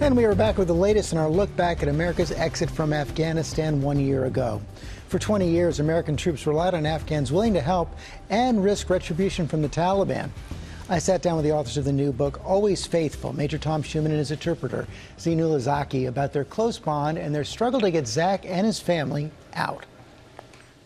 And we are back with the latest in our look back at America's exit from Afghanistan 1 year ago. For 20 years, American troops relied on Afghans willing to help and risk retribution from the Taliban. I sat down with the authors of the new book, Always Faithful, Major Tom Schueman and his interpreter, Zainullah Zaki, about their close bond and their struggle to get Zach and his family out.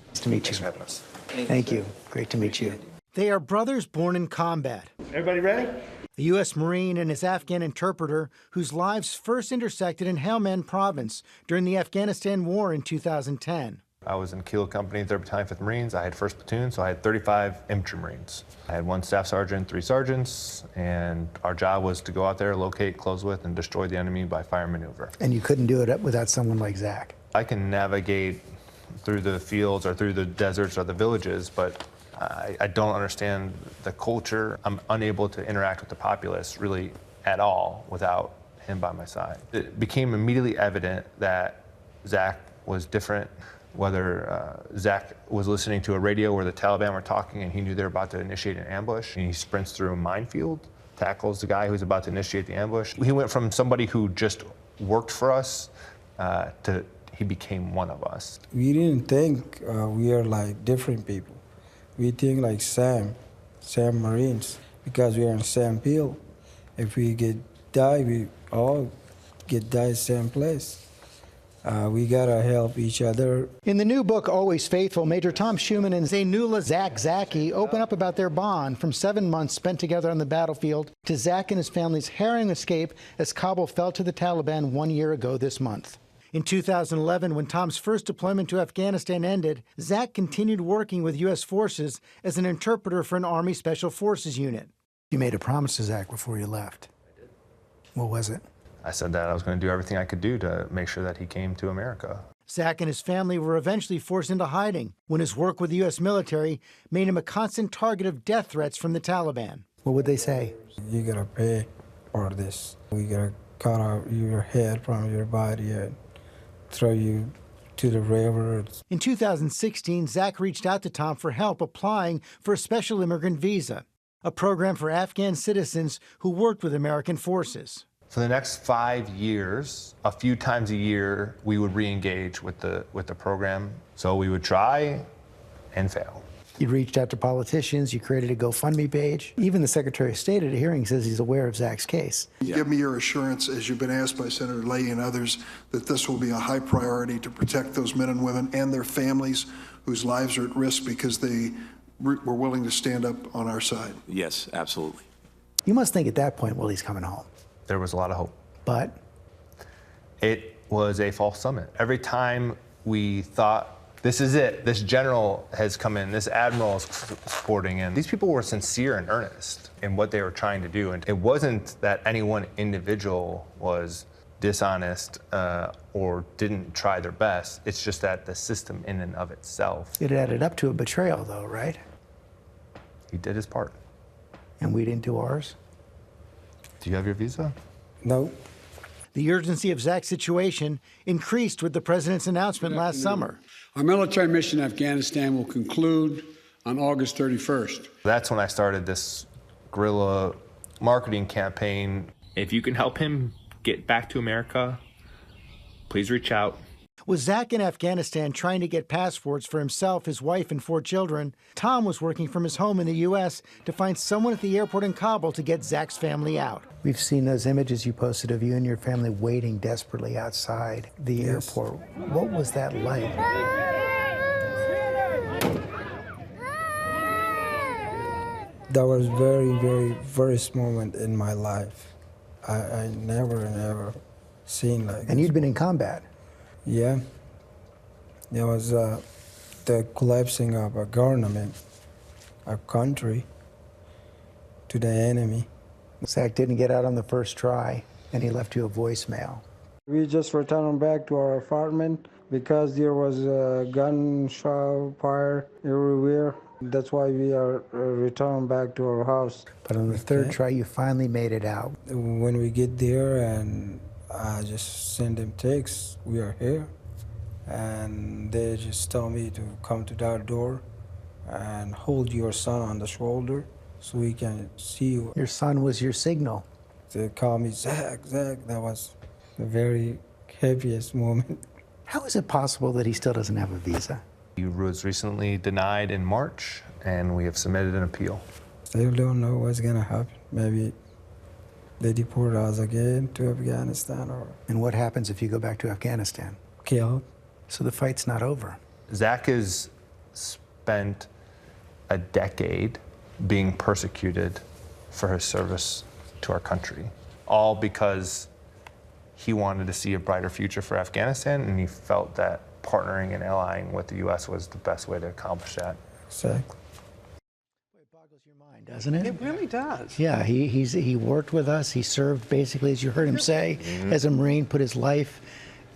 Nice to meet you. Thanks for having us. Thank you. Great to meet you. They are brothers born in combat. Everybody ready? A U.S. Marine and his Afghan interpreter whose lives first intersected in Helmand province during the Afghanistan war in 2010. I was in Kilo Company, 3rd Battalion, 5th Marines. I had 1st Platoon, so I had 35 infantry Marines. I had 1 staff sergeant, 3 sergeants, and our job was to go out there, locate, close with, and destroy the enemy by fire and maneuver. And you couldn't do it without someone like Zach. I can navigate through the fields or through the deserts or the villages, but I don't understand the culture. I'm unable to interact with the populace really at all without him by my side. It became immediately evident that Zach was different, whether Zach was listening to a radio where the Taliban were talking and he knew they were about to initiate an ambush, and he sprints through a minefield, tackles the guy who's about to initiate the ambush. He went from somebody who just worked for us to he became one of us. We didn't think we are like different people. We think like same Marines, because we are in the same field. If we die, we all die same place. We gotta help each other. In the new book, Always Faithful, Major Tom Schueman and Zainullah Zaki open up about their bond from 7 months spent together on the battlefield to Zach and his family's harrowing escape as Kabul fell to the Taliban 1 year ago this month. In 2011, when Tom's first deployment to Afghanistan ended, Zach continued working with U.S. forces as an interpreter for an Army Special Forces unit. You made a promise to Zach before you left. I did. What was it? I said that I was going to do everything I could do to make sure that he came to America. Zach and his family were eventually forced into hiding when his work with the U.S. military made him a constant target of death threats from the Taliban. What would they say? You gotta pay for this. We gotta cut out your head from your body and throw you to the river. In 2016, Zach reached out to Tom for help applying for a special immigrant visa, a program for Afghan citizens who worked with American forces. For the next 5 years, a few times a year, we would re-engage with the program. So we would try and fail. You reached out to politicians, you created a GoFundMe page. Even the Secretary of State at a hearing says he's aware of Zach's case. Give me your assurance, as you've been asked by Senator Leahy and others, that this will be a high priority to protect those men and women and their families whose lives are at risk because they were willing to stand up on our side. Yes, absolutely. You must think at that point, well, he's coming home. There was a lot of hope. But? It was a false summit. Every time we thought, this is it, this general has come in, this admiral is sporting in. These people were sincere and earnest in what they were trying to do. And it wasn't that any one individual was dishonest or didn't try their best. It's just that the system in and of itself. It added up to a betrayal, though, right? He did his part. And we didn't do ours? Do you have your visa? No. The urgency of Zach's situation increased with the president's announcement last summer. Our military mission in Afghanistan will conclude on August 31st. That's when I started this guerrilla marketing campaign. If you can help him get back to America, please reach out. With Zach in Afghanistan trying to get passports for himself, his wife, and 4 children, Tom was working from his home in the U.S. to find someone at the airport in Kabul to get Zach's family out. We've seen those images you posted of you and your family waiting desperately outside the airport. What was that like? That was very first moment in my life. I never seen like And you'd been in combat? Yeah. There was the collapsing of a government, a country, to the enemy. Zach didn't get out on the first try, and he left you a voicemail. We just returned back to our apartment because there was a gunshot fire everywhere. That's why we are returning back to our house. But on the third try, you finally made it out. When we get there, and I just send them texts, we are here. And they just tell me to come to that door and hold your son on the shoulder so we can see you. Your son was your signal. They call me Zach, Zach. That was the very happiest moment. How is it possible that he still doesn't have a visa? He was recently denied in March, and we have submitted an appeal. Still don't know what's gonna happen. Maybe they deport us again to Afghanistan or And what happens if you go back to Afghanistan? killed. So the fight's not over. Zach has spent a decade being persecuted for his service to our country, all because he wanted to see a brighter future for Afghanistan, and he felt that partnering and allying with the U.S. was the best way to accomplish that. Exactly. It boggles your mind, doesn't it? It really does. Yeah, he worked with us. He served basically, as you heard him say, as a Marine, put his life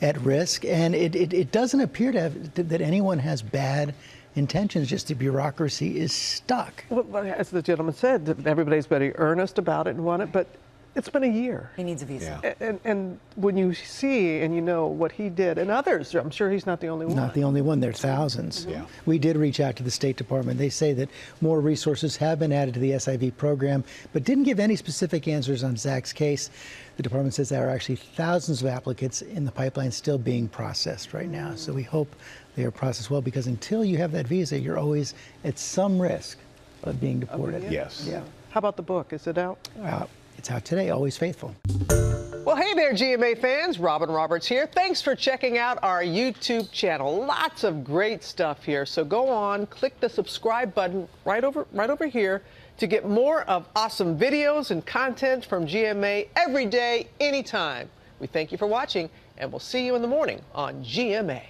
at risk. And it doesn't appear to have, that anyone has bad intentions, just the bureaucracy is stuck. Well, as the gentleman said, everybody's very earnest about it and want it, but it's been a year. He needs a visa. And when you see and you know what he did, and others, I'm sure he's not the only one. Not the only one, there are thousands. Yeah. We did reach out to the State Department. They say that more resources have been added to the SIV program, but didn't give any specific answers on Zach's case. The department says there are actually thousands of applicants in the pipeline still being processed right now. So we hope they are processed well, because until you have that visa, you're always at some risk of being deported. Yes. Yeah. How about the book? Is it out? It's out today, Always Faithful. Well, hey there, GMA fans. Robin Roberts here. Thanks for checking out our YouTube channel. Lots of great stuff here. So go on, click the subscribe button right over here to get more of awesome videos and content from GMA every day, anytime. We thank you for watching, and we'll see you in the morning on GMA.